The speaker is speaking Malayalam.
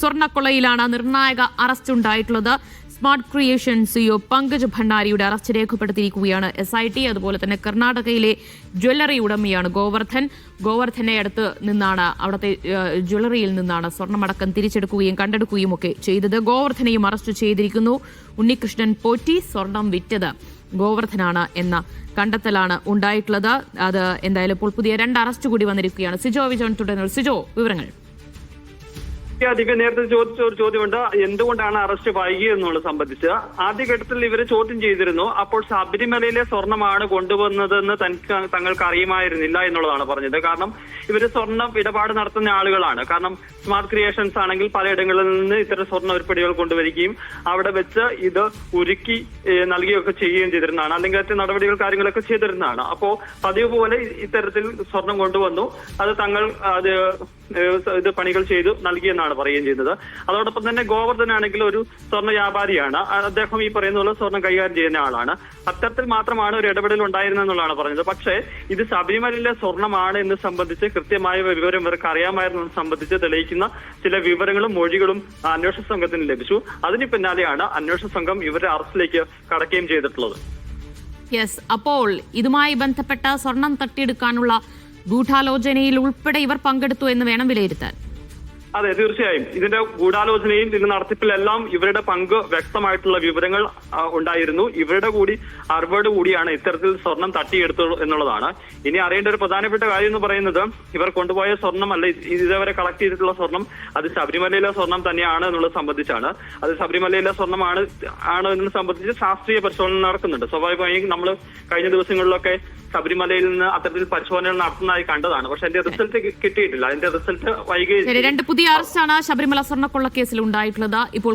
സ്വർണ്ണക്കൊള്ളയിലാണ് നിർണായക അറസ്റ്റ് ഉണ്ടായിട്ടുള്ളത്. സ്മാർട്ട് ക്രിയേഷൻ സിഇഒ പങ്കജ് ഭണ്ഡാരിയുടെ അറസ്റ്റ് രേഖപ്പെടുത്തിയിരിക്കുകയാണ് SIT. അതുപോലെ തന്നെ കർണാടകയിലെ ജ്വല്ലറി ഉടമയാണ് ഗോവർദ്ധനെ അടുത്ത് നിന്നാണ് അവിടുത്തെ ജ്വല്ലറിയിൽ നിന്നാണ് സ്വർണ്ണമടക്കം തിരിച്ചെടുക്കുകയും കണ്ടെടുക്കുകയും ഒക്കെ ചെയ്തത്. ഗോവർദ്ധനെയും അറസ്റ്റ് ചെയ്തിരിക്കുന്നു. ഉണ്ണികൃഷ്ണൻ പോറ്റി സ്വർണം വിറ്റത് ഗോവർദ്ധനാണ് എന്ന കണ്ടെത്തലാണ് ഉണ്ടായിട്ടുള്ളത്. അത് എന്തായാലും ഇപ്പോൾ പുതിയ 2 അറസ്റ്റ് കൂടി വന്നിരിക്കുകയാണ്. സിജോ വിജോൺ തുടരുന്നു. സിജോ, വിവരങ്ങൾ. അധികം നേരത്തെ ചോദിച്ച ഒരു ചോദ്യമുണ്ട്, എന്തുകൊണ്ടാണ് അറസ്റ്റ് വൈകിയെന്നുള്ളത് സംബന്ധിച്ച്. ആദ്യഘട്ടത്തിൽ ഇവര് ചോദ്യം ചെയ്തിരുന്നു. അപ്പോൾ ശബരിമലയിലെ സ്വർണ്ണമാണ് കൊണ്ടുവന്നതെന്ന് തങ്ങൾക്ക് അറിയുമായിരുന്നില്ല എന്നുള്ളതാണ് പറഞ്ഞത്. കാരണം ഇവര് സ്വർണ്ണം ഇടപാട് നടത്തുന്ന ആളുകളാണ്. കാരണം സ്മാർട്ട് ക്രിയേഷൻസ് ആണെങ്കിൽ പലയിടങ്ങളിൽ നിന്ന് ഇത്തരം സ്വർണ്ണ ഉരുപ്പടികൾ കൊണ്ടുവരികയും അവിടെ വെച്ച് ഇത് ഉരുക്കി നൽകുകയൊക്കെ ചെയ്യുകയും ചെയ്തിരുന്നതാണ്. അല്ലെങ്കിൽ മറ്റ് നടപടികൾ കാര്യങ്ങളൊക്കെ ചെയ്തിരുന്നതാണ്. അപ്പോ പതിവ് പോലെ ഇത്തരത്തിൽ സ്വർണം കൊണ്ടുവന്നു, അത് തങ്ങൾ ഇത് പണികൾ ചെയ്തു നൽകിയെന്നാണ് പറയുകയും ചെയ്യുന്നത്. അതോടൊപ്പം തന്നെ ഗോവർദ്ധനാണെങ്കിൽ ഒരു സ്വർണ്ണ വ്യാപാരിയാണ്. അദ്ദേഹം ഈ പറയുന്ന പോലെ സ്വർണ്ണം കൈകാര്യം ചെയ്യുന്ന ആളാണ്. അത്തരത്തിൽ മാത്രമാണ് ഒരു ഇടപെടൽ ഉണ്ടായിരുന്നെന്നുള്ളതാണ് പറഞ്ഞത്. പക്ഷേ ഇത് ശബരിമലയിലെ സ്വർണ്ണമാണ് എന്ന് സംബന്ധിച്ച് കൃത്യമായ വിവരം ഇവർക്ക് അറിയാമായിരുന്നത് സംബന്ധിച്ച് തെളിയിക്കുന്ന ചില വിവരങ്ങളും മൊഴികളും അന്വേഷണ സംഘത്തിന് ലഭിച്ചു. അതിന് പിന്നാലെയാണ് അന്വേഷണ സംഘം ഇവരുടെ അറസ്റ്റിലേക്ക് കടക്കുകയും ചെയ്തിട്ടുള്ളത്. യെസ്, അപ്പോൾ ഇതുമായി ബന്ധപ്പെട്ട സ്വർണം തട്ടിയെടുക്കാനുള്ള ഗൂഢാലോചനയിൽ ഉൾപ്പെടെ ഇവർ പങ്കെടുത്തു എന്ന് വേണം വിലയിരുത്താൻ. അതെ, തീർച്ചയായും ഇതിന്റെ ഗൂഢാലോചനയും ഇതിന്റെ നടത്തിപ്പിലെല്ലാം ഇവരുടെ പങ്ക് വ്യക്തമായിട്ടുള്ള വിവരങ്ങൾ ഉണ്ടായിരുന്നു. ഇവരുടെ കൂടി അറിവോട് കൂടിയാണ് ഇത്തരത്തിൽ സ്വർണം തട്ടിയെടുത്തത് എന്നുള്ളതാണ്. ഇനി അറിയേണ്ട ഒരു പ്രധാനപ്പെട്ട കാര്യം എന്ന് പറയുന്നത്, ഇവർ കൊണ്ടുപോയ സ്വർണം അല്ല, ഇതേവരെ കളക്ട് ചെയ്തിട്ടുള്ള സ്വർണം അത് ശബരിമലയിലെ സ്വർണം തന്നെയാണ് എന്നുള്ളത് സംബന്ധിച്ചാണ്. അത് ശബരിമലയിലെ സ്വർണ്ണമാണ് എന്നത് സംബന്ധിച്ച് ശാസ്ത്രീയ പരിശോധന നടക്കുന്നുണ്ട്. സ്വാഭാവികമായും നമ്മൾ കഴിഞ്ഞ ദിവസങ്ങളിലൊക്കെ ശബരിമലയിൽ നിന്ന് അത്തരത്തിൽ പരിശോധനകൾ നടത്തുന്നതായി കണ്ടതാണ്. പക്ഷെ അതിന്റെ റിസൾട്ട് കിട്ടിയിട്ടില്ല. അതിന്റെ റിസൾട്ട് വൈകി. 2 പുതിയ അറസ്റ്റാണ് ശബരിമല സ്വർണ്ണക്കൊള്ള കേസിൽ ഉണ്ടായിട്ടുള്ളത്. ഇപ്പോൾ